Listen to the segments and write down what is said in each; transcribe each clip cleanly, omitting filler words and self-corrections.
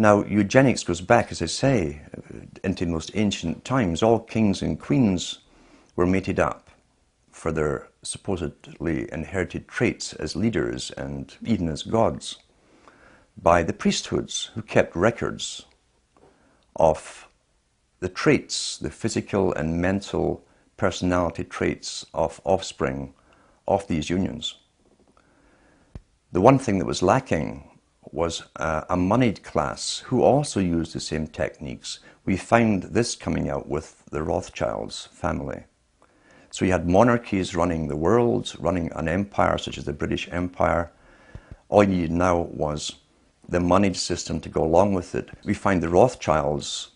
Now, eugenics goes back, as I say, into the most ancient times. All kings and queens were mated up for their supposedly inherited traits as leaders and even as gods by the priesthoods who kept records of the traits, the physical and mental personality traits of offspring of these unions. The one thing that was lacking was a moneyed class who also used the same techniques. We find this coming out with the Rothschilds family. So you had monarchies running the world, running an empire such as the British Empire. All you needed now was the moneyed system to go along with it. We find the Rothschilds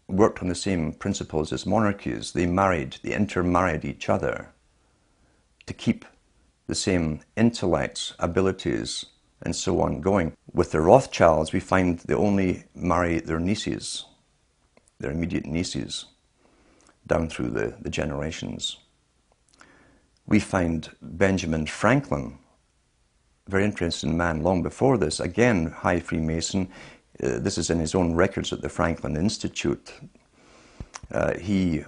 worked on the same principles as monarchies. They intermarried each other to keep the same intellects, abilities, and so on going. With the Rothschilds, we find they only marry their nieces, their immediate nieces, down through the generations. We find Benjamin Franklin, very interesting man long before this, again, high Freemason. This is in his own records at the Franklin Institute. He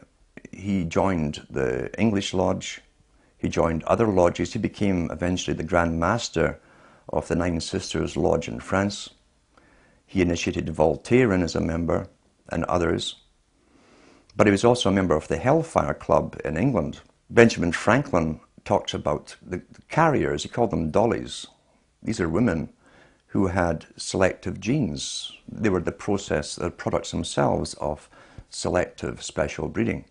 joined the English Lodge. He joined other lodges. He became eventually the Grand Master of the Nine Sisters Lodge in France. He initiated Voltairean as a member and others. But he was also a member of the Hellfire Club in England. Benjamin Franklin talks about the carriers. He called them dollies. These are women who had selective genes. They were the products themselves of selective special breeding.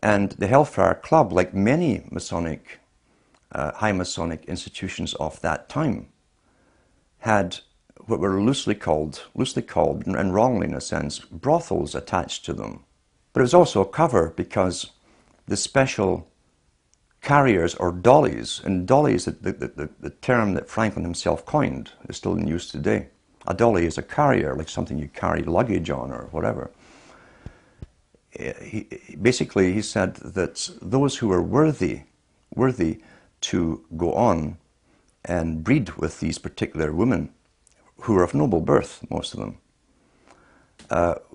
And the Hellfire Club, like many Masonic, high Masonic institutions of that time, had what were loosely called, and wrongly in a sense, brothels attached to them. But it was also a cover because the special carriers, or dollies, and dollies, the term that Franklin himself coined, is still in use today. A dolly is a carrier, like something you carry luggage on or whatever. Basically, he said that those who were worthy to go on and breed with these particular women, who were of noble birth, most of them,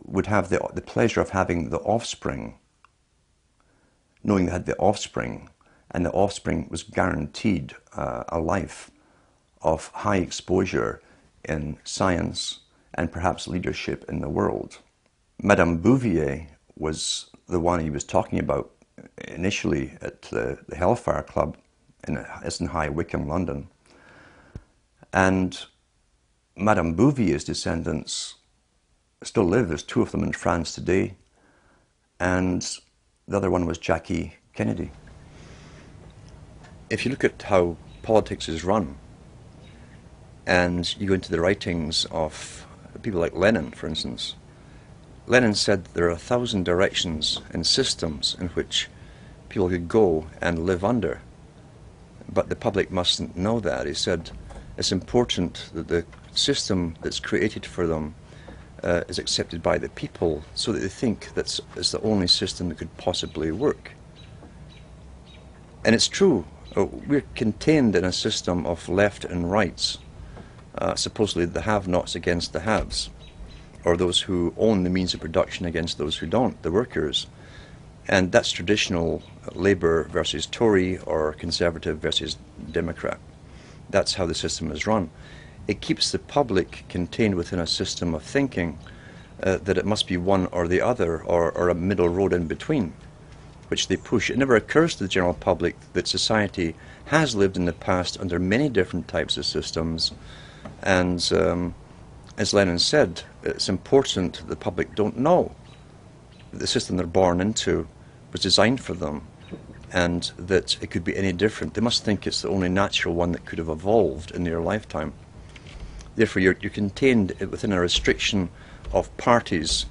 would have the pleasure of having the offspring, knowing they had the offspring, and the offspring was guaranteed a life of high exposure in science and perhaps leadership in the world. Madame Bouvier was the one he was talking about initially at the Hellfire Club in High Wycombe, London. And Madame Bouvier's descendants still live. There's two of them in France today, and the other one was Jackie Kennedy. If you look at how politics is run, and you go into the writings of people like Lenin, for instance, Lenin said there are 1,000 directions and systems in which people could go and live under, but the public mustn't know that. He said it's important that the system that's created for them is accepted by the people, so that they think that it's the only system that could possibly work. And it's true. We're contained in a system of left and rights, supposedly the have-nots against the haves, or those who own the means of production against those who don't, the workers. And that's traditional Labour versus Tory, or Conservative versus Democrat. That's how the system is run. It keeps the public contained within a system of thinking that it must be one or the other, or a middle road in between, which they push. It never occurs to the general public that society has lived in the past under many different types of systems, and as Lenin said, it's important that the public don't know that the system they're born into was designed for them, and that it could be any different. They must think it's the only natural one that could have evolved in their lifetime. Therefore, you're contained within a restriction of parties.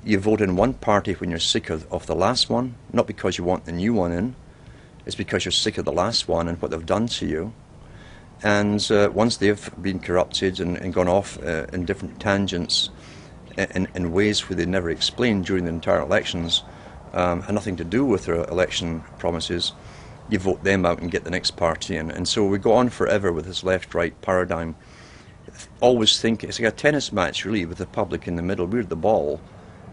You vote in one party when you're sick of the last one, not because you want the new one in. It's because you're sick of the last one and what they've done to you. And once they've been corrupted and gone off in different tangents in ways where they never explained during the entire elections, had nothing to do with their election promises, you vote them out and get the next party in. And so we go on forever with this left-right paradigm. always think it's like a tennis match really, with the public in the middle. We're the ball,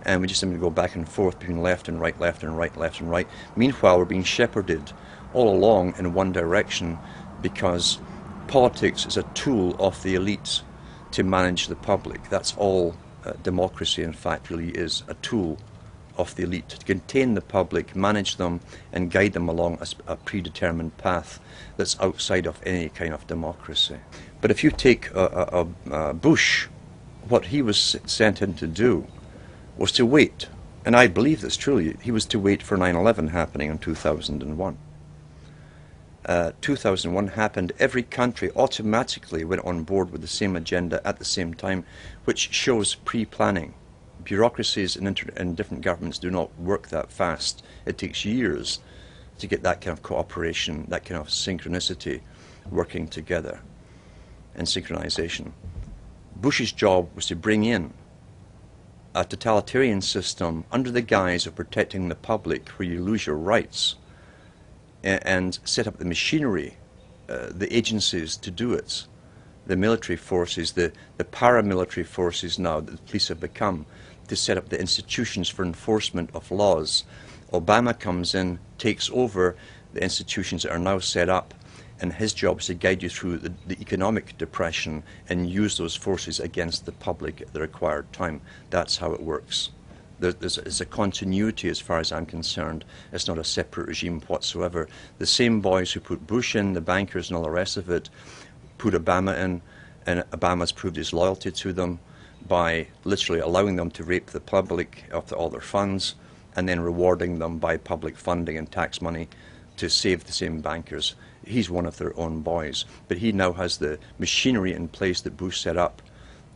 and we just simply go back and forth between left and right, left and right, left and right. Meanwhile, we're being shepherded all along in one direction, because politics is a tool of the elite to manage the public. That's all democracy, in fact, really is, a tool of the elite to contain the public, manage them, and guide them along a predetermined path that's outside of any kind of democracy. But if you take Bush, what he was sent in to do was to wait, and I believe this truly, he was to wait for 9/11 happening in 2001. 2001 happened, every country automatically went on board with the same agenda at the same time, which shows pre-planning. Bureaucracies in different governments do not work that fast. It takes years to get that kind of cooperation, that kind of synchronicity working together, and synchronization. Bush's job was to bring in a totalitarian system under the guise of protecting the public, where you lose your rights, and set up the machinery, the agencies to do it, the military forces, the paramilitary forces now that the police have become, to set up the institutions for enforcement of laws. Obama comes in, takes over the institutions that are now set up, and his job is to guide you through the economic depression and use those forces against the public at the required time. That's how it works. There's a continuity as far as I'm concerned. It's not a separate regime whatsoever. The same boys who put Bush in, the bankers and all the rest of it, put Obama in, and Obama's proved his loyalty to them by literally allowing them to rape the public of all their funds, and then rewarding them by public funding and tax money to save the same bankers. He's one of their own boys, but he now has the machinery in place that Bush set up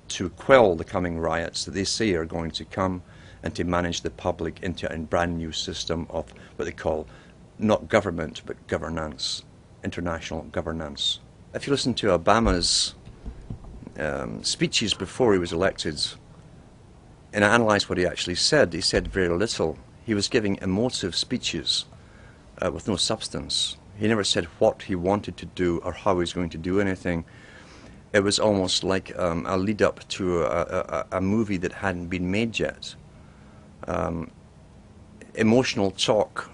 to quell the coming riots that they say are going to come, and to manage the public into a brand new system of what they call not government but governance, international governance. If you listen to Obama's speeches before he was elected and analyze what he actually said, he said very little. He was giving emotive speeches with no substance. He never said what he wanted to do or how he was going to do anything. It was almost like a lead up to a movie that hadn't been made yet. Emotional talk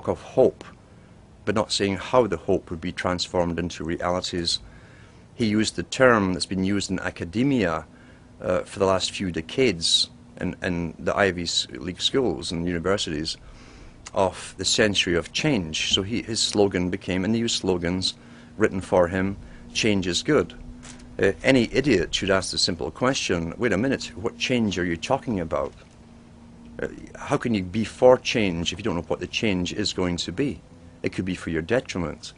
of hope, but not saying how the hope would be transformed into realities. He used the term that's been used in academia for the last few decades in the Ivy League schools and universities of the century of change. So his slogan became, and they use slogans written for him, change is good. Any idiot should ask the simple question, wait a minute, what change are you talking about? How can you be for change if you don't know what the change is going to be? It could be for your detriment.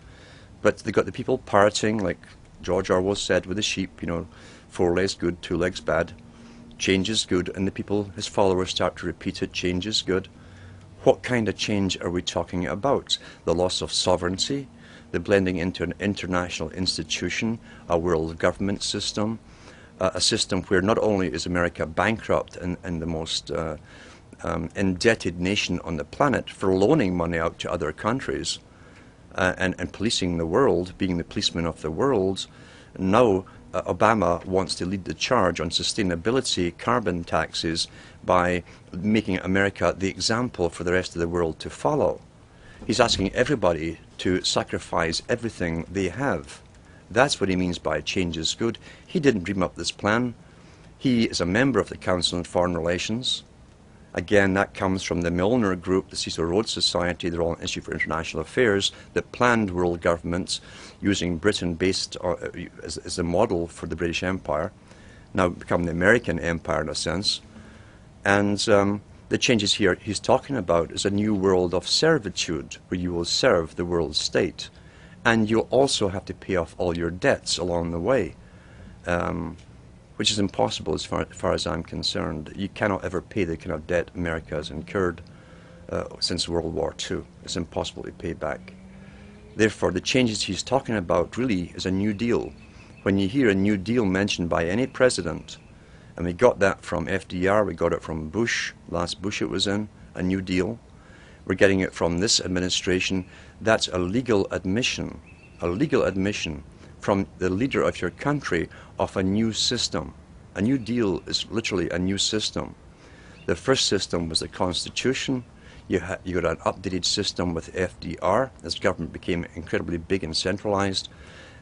But they got the people parroting, like George Orwell said with the sheep, 4 legs good, 2 legs bad. Change is good, and the people, his followers, start to repeat it, change is good. What kind of change are we talking about? The loss of sovereignty, the blending into an international institution, a world government system, a system where not only is America bankrupt and the most indebted nation on the planet for loaning money out to other countries, and policing the world, being the policeman of the world. Now Obama wants to lead the charge on sustainability, carbon taxes, by making America the example for the rest of the world to follow. He's asking everybody to sacrifice everything they have. That's what he means by change is good. He didn't dream up this plan. He is a member of the Council on Foreign Relations. Again, that comes from the Milner Group, the Cecil Rhodes Society, the Royal Institute for International Affairs, that planned world governments using Britain based as a model for the British Empire, now become the American Empire in a sense. And the changes here he's talking about is a new world of servitude, where you will serve the world state. And you'll also have to pay off all your debts along the way. Which is impossible as far as I'm concerned. You cannot ever pay the kind of debt America has incurred since World War II. It's impossible to pay back. Therefore, the changes he's talking about really is a New Deal. When you hear a New Deal mentioned by any president, and we got that from FDR, we got it from Bush, last Bush it was in, a New Deal. We're getting it from this administration. That's a legal admission from the leader of your country of a new system. A New Deal is literally a new system. The first system was the Constitution. You got an updated system with FDR as government became incredibly big and centralized.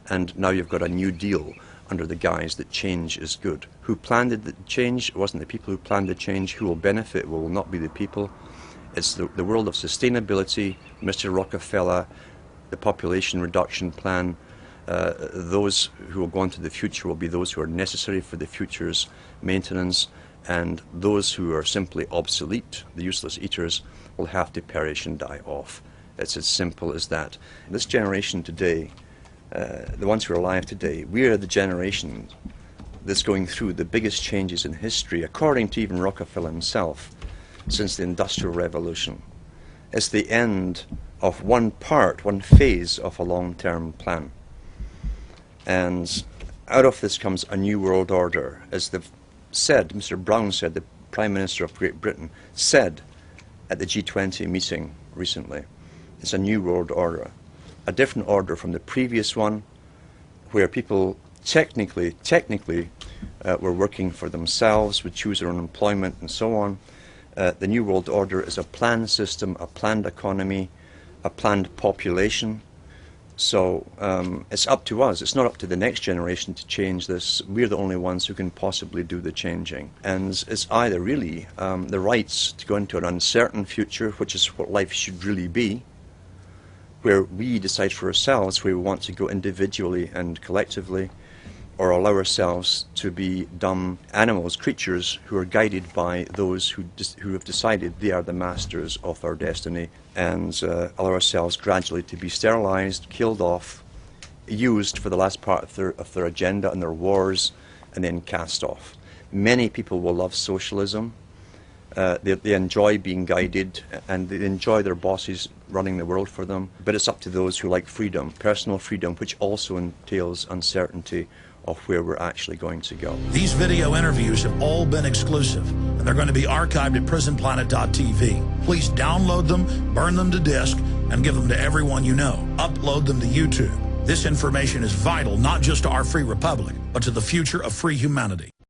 And now you've got a New Deal under the guise that change is good. Who planned the change? It wasn't the people who planned the change. Who will benefit will not be the people. It's the world of sustainability, Mr. Rockefeller, the population reduction plan. Those who will go into the future will be those who are necessary for the future's maintenance, and those who are simply obsolete, the useless eaters, will have to perish and die off. It's as simple as that. This generation today, the ones who are alive today, we are the generation that's going through the biggest changes in history, according to even Rockefeller himself, since the Industrial Revolution. It's the end of one phase of a long-term plan. And out of this comes a new world order. As they've said, Mr. Brown said, the Prime Minister of Great Britain, said at the G20 meeting recently, it's a new world order. A different order from the previous one, where people technically were working for themselves, would choose their own employment and so on. The New World Order is a planned system, a planned economy, a planned population. So it's up to us. It's not up to the next generation to change this. We're the only ones who can possibly do the changing. And it's either really the rights to go into an uncertain future, which is what life should really be, where we decide for ourselves where we want to go individually and collectively, or allow ourselves to be dumb animals, creatures who are guided by those who have decided they are the masters of our destiny, and allow ourselves gradually to be sterilized, killed off, used for the last part of their agenda and their wars, and then cast off. Many people will love socialism. They enjoy being guided, and they enjoy their bosses running the world for them. But it's up to those who like freedom, personal freedom, which also entails uncertainty of where we're actually going to go. These video interviews have all been exclusive, and they're going to be archived at prisonplanet.tv. Please download them, burn them to disk, and give them to everyone you know. Upload them to YouTube. This information is vital not just to our free republic, but to the future of free humanity.